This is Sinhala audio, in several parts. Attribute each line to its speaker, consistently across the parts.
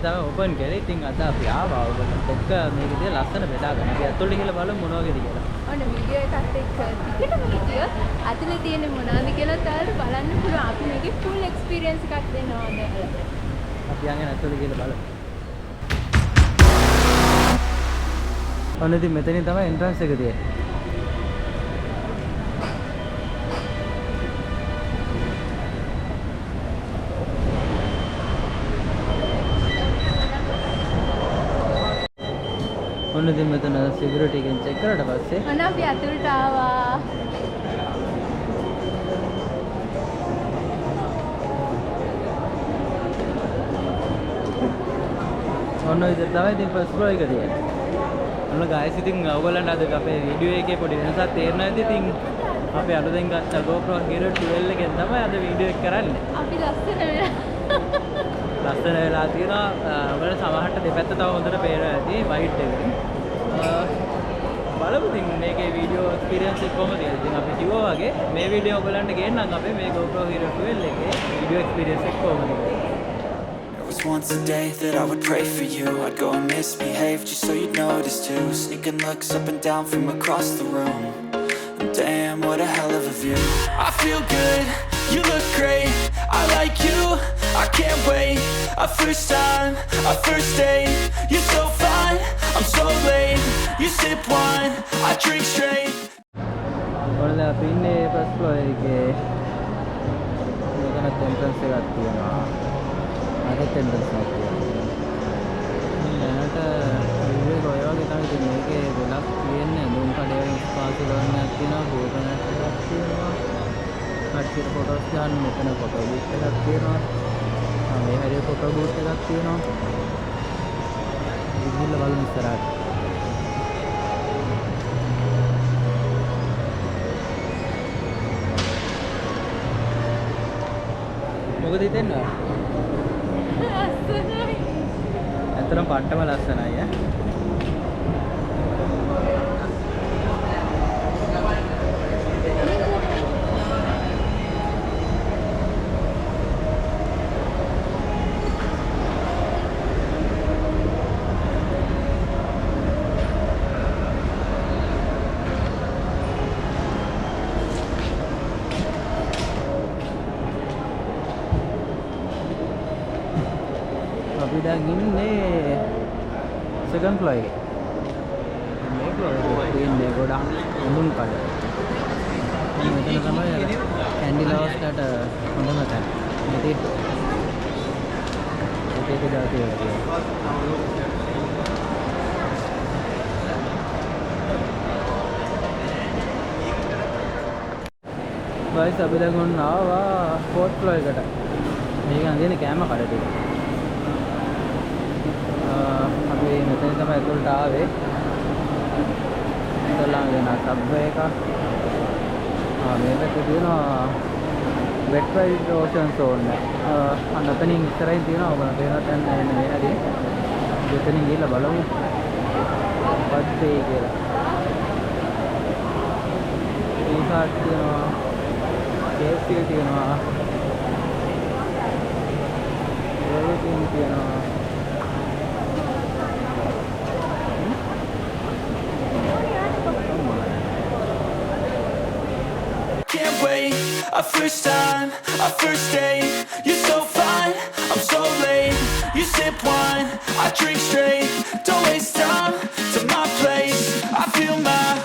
Speaker 1: තමයි ඕපන් කරේ. ඉතින් අද අපි ආවා ඔයගොල්ලන්ට එක්ක මේකේ ලස්සන බෙදාගෙන. අපි අතොල්ලේ ගිහලා බලමු මොනවද කියලා.
Speaker 2: ඔන්න වීඩියෝ එකත් එක්ක ටිකටම හිටියොත් අතලේ තියෙන මොනවද කියලා ඔයාලට බලන්න පුළුවන්. අපි මේකේ ෆුල් එක්ස්පීරියන්ස් එකක් දෙනවා ඔයාලට.
Speaker 1: අපි යන්නේ අතොල්ලේ ගිහලා බලමු. ඔන්න ඉතින් මෙතනින් තමයි එන්ට්‍රන්ස් එක තියෙන්නේ. ඔන්න ඉතින් මෙතන සිකියුරිටි එකෙන් චෙක් කරලා පස්සේ
Speaker 2: ඔන්න අපි අතුලට ආවා.
Speaker 1: ඔන්න ඉතින් තමයි ඉතින් ෆස්ට් ෆ්ලෝර් එක තියෙන්නේ. ඔන්න ගායිස් ඉතින් ඔයගොල්ලන්ට අද අපේ වීඩියෝ එකේ පොඩි වෙනසක් තේරෙනවා ඇති. ඉතින් අපි අලුතෙන් ගත්ත GoPro Hero 12 එකෙන් තමයි අද වීඩියෝ එක කරන්නේ.
Speaker 2: අපි ලස්සන
Speaker 1: වෙලා තියෙනවා. ඔයාලට සමහරට දෙපැත්ත තව හොඳට පේනවා ඇති වයිට් එකකින්. බලමු ඉතින් මේකේ වීඩියෝ එක්ස්පීරියන්ස් එක කොහොමද කියලා. ඉතින් අපි කිව්වා වගේ මේ වීඩියෝ ඔයගොල්ලන්ට ගේන්නම් අපේ මේ GoPro Hero 12 එකේ වීඩියෝ එක්ස්පීරියන්ස් එක කොහොමද කියලා.
Speaker 3: Once a day that I would pray for you, I'd go and misbehave just so you'd notice too. Sneaking looks up and down from across the room. Damn, what a hell of a view. I feel good, you look great, I like you, I can't wait. A first time, a first date, you're so fine, I'm so late. You sip wine, I drink straight.
Speaker 1: ඔන්න අපි ඉන්නේ ෆස්ට් ෆ්ලෝර් එකේ. මෙතන එන්ට්‍රන්ස් එකක් තියෙනවා. අරත් එන්ට්‍රන්ස් එකක් තියෙනවා. දැනට විවේක ඔය වගේ තමයි ඉතින් මේකේ ගොඩක් තියෙන්නේ. දුම් කඩේ ස්පාසු ගන්නක් තියෙනවා, ෆෝටෝනට් එකක් තියෙනවා. කට්ටියට ෆොටෝස් ගන්න මෙතන ෆොටෝ බූත් එකක් තියෙනවා. මේ හැරේ ෆොටෝ බූත් එකක් තියෙනවා. ඉතින් බලමු ඉස්සරහට. මොකද හිතෙන්නේ?
Speaker 2: ලස්සනයි.
Speaker 1: ඇත්තටම පට්ටම ලස්සනයි ඈ. අපි දැන් ඉන්නේ සෙකන්ඩ් ෆ්ලෝර් එකේ. මේ ෆ්ලෝර් එකේ තියෙන්නේ ගොඩක් හොඳුන් කඩ. මෙතන තමයි කැන්ඩි ලවර්ස්ලාට හොඳම තැන. මේක දාති වල තියෙනවා. ගයිස් අපි දැන් ඔන්න ආවා ෆෝර්ත් ෆ්ලෝර් එකට. මේක අඳින කෑම කඩ ටික. අපි මෙතන තමයි ඇතුළට ආවේ. ඉතලම දෙන සබ්වේ එක. මේකට තියෙනවා වෙට් රයිඩ් ඕෂන් සෝන්. අන්නතනින් ඉස්සරහින් තියෙනවා ඔබලා පේනත් දැන් මේ හැදී. මෙතනින් ගිහලා බලමු. මොකක්ද කියලා. ඒකත් තියෙනවා. KFC තියෙනවා. ඒකෙන් තියෙනවා.
Speaker 3: A first time, a first date, you're so fine, I'm so late. You sip wine, I drink straight. Don't waste time to my place. I feel my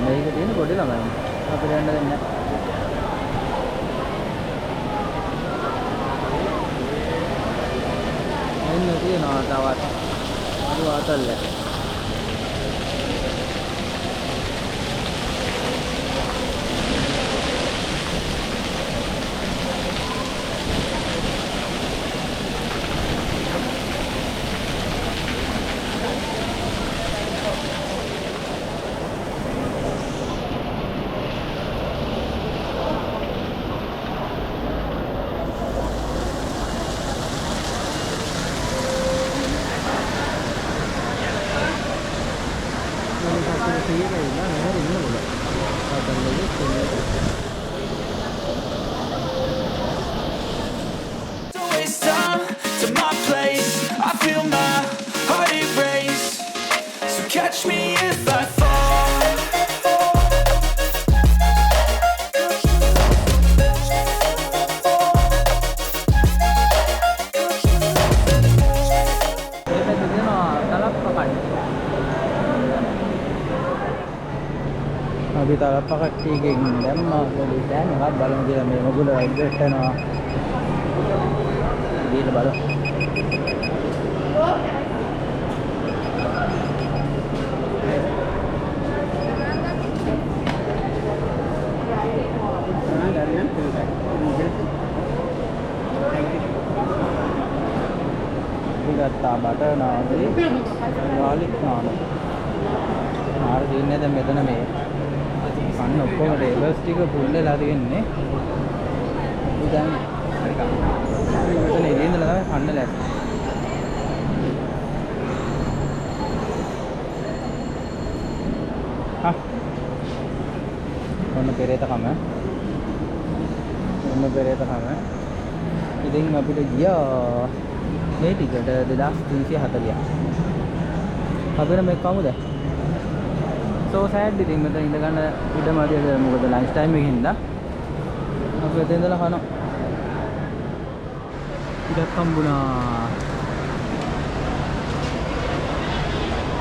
Speaker 1: මේක තියෙන පොඩි ළමයි. අපිට යන්න දෙන්නේ නැහැ. එන්න තියෙනවා තවත්. අර වාතල්ල.
Speaker 3: don't waste time to my place. I
Speaker 1: අපි තරප්ප කට්ටියකින් දැම්මා පොඩි ටෑන් එකක් බලමු කියලා මේ මොගුල ඇඩ්ජස්ට් කරනවා. දීලා බලමු. ගත්තා බටර් නානයි ගාලික් නාන. ආර දින්නේ දැන් මෙතන මේ කන්න ඔක්කොම ටේබල්ස් ටික ෆුල් වෙලා තියෙන්නේ. දැන් හරි ගන්න. මෙතන ඉඳලා තමයි කන්න ලෑස්ති. ඔන්න පෙරේත කම. ඉතින් අපිට ගියා මේ ටිකට 2340ක්. අපිට මේක කමුද? so sad ඉතින් මෙතන ඉඳ ගන්න ඉඩම ඇතිද මොකද ලන්ච් ටයිම් එකේ හින්දා. අපි එතන ඉඳලා කනවා. ඉඩක් හම්බුණා.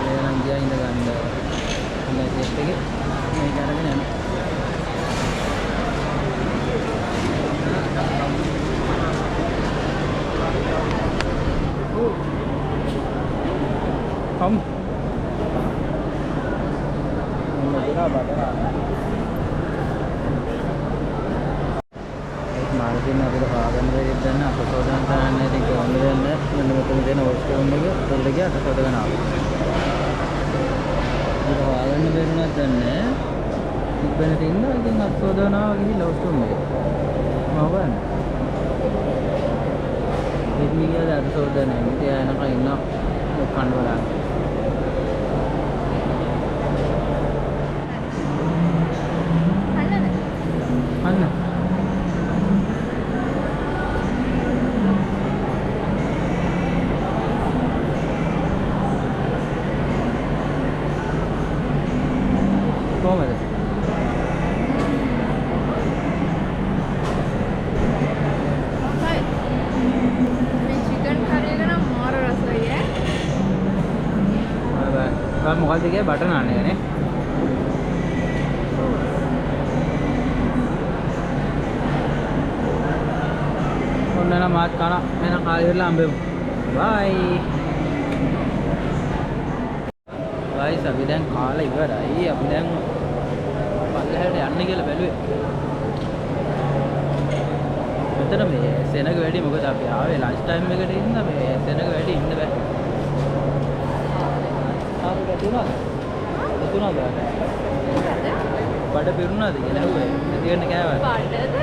Speaker 1: එහෙනම් ගියා ඉඳ ගන්න. ඉන්න සෙට් එකේ මේක අරගෙන යනවා. Không. Cái đó bà cái nào? Margin aku dah pakai ni dan aku sudah antara ni tiga orang ni, mana betul dia nak urus orang lagi, betul lagi aku sudah kenal. Kita pakai ni betul dan ni, ikan ni tinggal kita nak sudah nak lagi laut tu ni, mau kan? Ini dia ada sudah ni, dia nak kain nak bukan bola. Mana? Kau mana?
Speaker 2: Hai. Ini chicken curry kan मार रसा है.
Speaker 1: अब मुकाल दिखे बटन आने हैं. ඔන්න මාත් කන වෙන කාලේ ඉවරලා හම්බෙමු. බයි. ගයිස් අපි දැන් කාලා ඉවරයි. අපි දැන් පල්ලෙහාට යන්න කියලා බැලුවේ. මෙතන මේ සෙනග වැඩි මොකද අපි ආවේ ලන්ච් ටයිම් එකට ඉන්න මේ සෙනග වැඩි ඉන්න බෑ. ආපුට තුනක්. තුනක් ගන්න. බඩ පිරුණාද කියලා ඇහුවේ. නැති වෙන්න කෑවා.
Speaker 2: බඩද?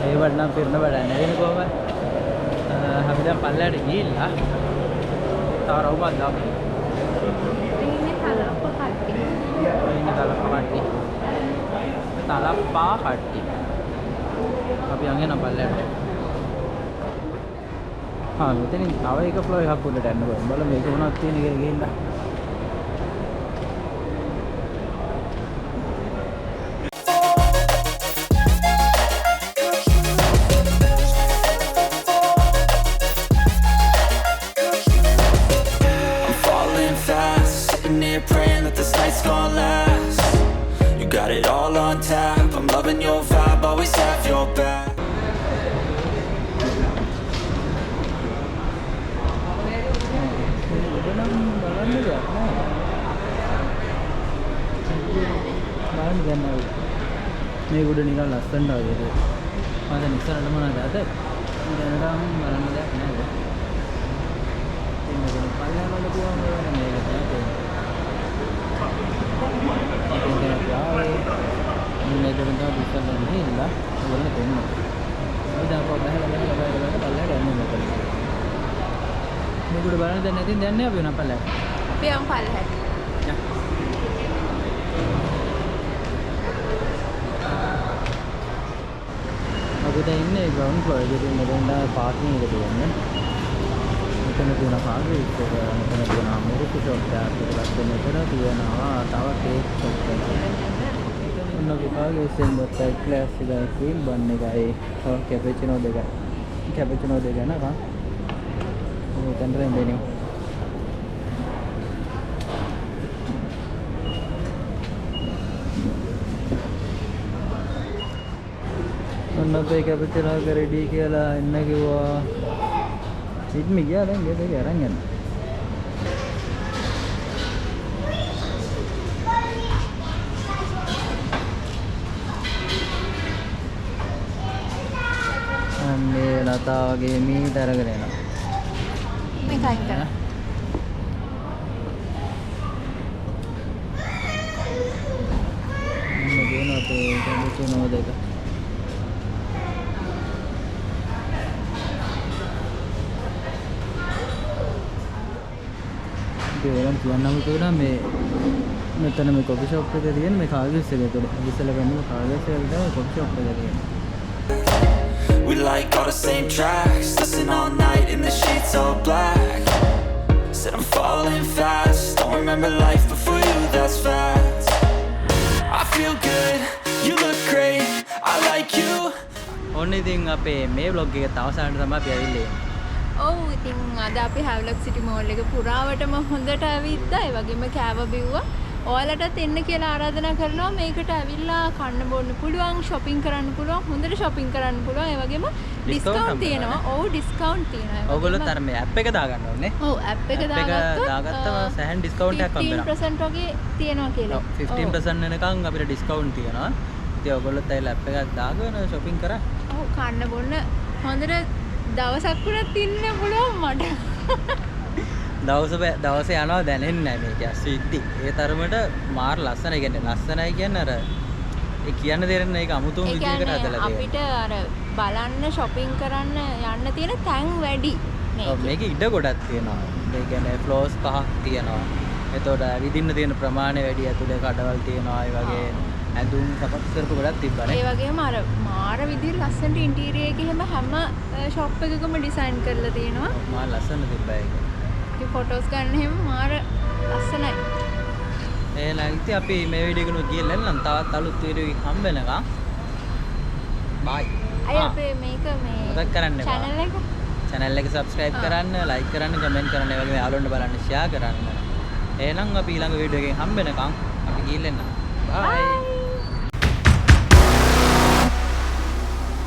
Speaker 1: ඒ වඩනම් පිරන බඩ නැගෙන කොහමද? අපි දැන් පල්ලෙහාට ගිහිල්ලා තව රවුමක් දාමු.
Speaker 2: Ini talappa katti.
Speaker 1: ini talappa katti. අපි යන්නේ නම් පල්ලෙහාට. මෙතනින් තව එක ෆ්ලෝ එකක් උඩට යන්න ඕන. බලමු මේක මොනවද තියෙන කියලා ගිහින්දා.
Speaker 3: Praying that this night's gonna last. You got it all on tap. I'm loving your vibe, always have your back.
Speaker 1: මේ උඩ නිකන් ලස්සනට වගේ. මම දැන් ඉස්සරහට මොනවද අද? දැනටම බලන්න දෙයක් නැහැ. ඉන්නේ පල්ලෙහාට බලපුවම මේක තමයි. ini juga bisa menghilangkan awalnya penuh. Udah kok pala dan ini betul. Ini udah barang dan nanti dan apa yang pala?
Speaker 2: Apa yang pala?
Speaker 1: Ya. Aku dah ini ground floor jadi ada parking gitu kan. Kita nak guna parking, kita nak guna mobil tu juga. Kita nak guna dia nak tawa cake juga. ඔන්න විභාගයේ සෙන්බත් ක්ලාස් එකයි ක්‍රීම් බන් එකයි කැපචිනෝ දෙක නේද? මෙතනට එන්නේ. අපේ කැපිටල් එක රෙඩි කියලා එන්න කිව්වා. සිඩ්මි ගියා දැන් ගෙදර අරන් යන්න. අන්නේ ලතාවගේ මීට අරගෙන එනවා.
Speaker 2: මේ කයින් කරා.
Speaker 1: මොකද අපේ කැපිටල් නෝදක. ඒනම් කියන්නම කියලා මේ මෙතන මේ කොෆි ෂොප් එක තියෙන මේ කාගස් එක තුළ ඉස්සෙල්ලා ගන්න කාගස් එක තමයි කොෆි ෂොප් එක තියෙන්නේ.
Speaker 3: We like all the same tracks, listen all night in the sheets all black. Said I'm falling fast, don't remember life before you, that's facts. I feel good, you look great, I like you.
Speaker 1: ඕනේ ඉතින් අපේ මේ vlog එක තවසාරට තමයි අපි ඇවිල්ලා ඉන්නේ.
Speaker 2: ඔව් ඉතින් අද අපි Havelock City Mall එක පුරාවටම හොඳට ඇවිත්තා. ඒ වගේම කෑව බිව්වා. ඔයාලටත් එන්න කියලා ආරාධනා කරනවා. මේකට ඇවිල්ලා කන්න බොන්න පුළුවන්, shopping කරන්න පුළුවන්, හොඳට shopping කරන්න පුළුවන්. ඒ වගේම discount තියෙනවා. ඔව් discount තියෙනවා.
Speaker 1: ඔයගොල්ලොත් අර මේ app එක දාගන්න ඕනේ.
Speaker 2: ඔව් app එක
Speaker 1: දාගත්තම සෑහෙන discount එකක් හම්බ වෙනවා.
Speaker 2: 15% වගේ තියෙනවා කියලා.
Speaker 1: 15% වෙනකන් අපිට discount තියෙනවා. ඉතින් ඔයගොල්ලොත් ඇවිල්ලා app එකක් දාගෙන shopping කරා.
Speaker 2: ඔව් කන්න බොන්න හොඳට දවසක් පුරත් ඉන්න පුළුවන් මට.
Speaker 1: දවස යනවා දැනෙන්නේ නැහැ මේක ඇස්සිද්දි. ඒ තරමට මාර ලස්සනයි කියන්නේ. ලස්සනයි කියන්නේ අර ඒ කියන්න දෙන්නේ ඒක අමුතුම විදිහකට හදලා තියෙනවා.
Speaker 2: අපිට අර බලන්න shopping කරන්න යන්න තියෙන තැන් වැඩි.
Speaker 1: මේක ඉඩ ගොඩක් තියෙනවා. ඒ කියන්නේ ෆ්ලෝස් පහක් තියෙනවා. එතකොට විදින්න තියෙන ප්‍රමාණය වැඩි. ඇතුලේ කඩවල් තියෙනවා. ඒ වගේ ඇඳුම් සකස් කරපු ගොඩක් තිබ්බනේ.
Speaker 2: ඒ වගේම අර මාර විදිහට ලස්සනට ඉන්ටීරියර් එකේ හැම ෂොප් එකකම ඩිසයින් කරලා තියෙනවා.
Speaker 1: මාර ලස්සන තිබ්බා ඒක.
Speaker 2: ඒ ෆොටෝස් ගන්න හැම මාර ලස්සනයි.
Speaker 1: එහෙනම් ඉතින් අපි මේ වීඩියෝ එක ගිහලා නම් තවත් අලුත් වීඩියෝ එකක් හම්බ වෙනකම් බයි.
Speaker 2: අය අපේ මේක මේ
Speaker 1: මතක් කරන්න එපා. channel එක subscribe කරන්න, like කරන්න, comment කරන්න, ඒ වගේම යාළුවන්ට බලන්න share කරන්න. එහෙනම් අපි ඊළඟ වීඩියෝ එකෙන් හම්බ වෙනකම් අපි ගිහලා එන්න. bye.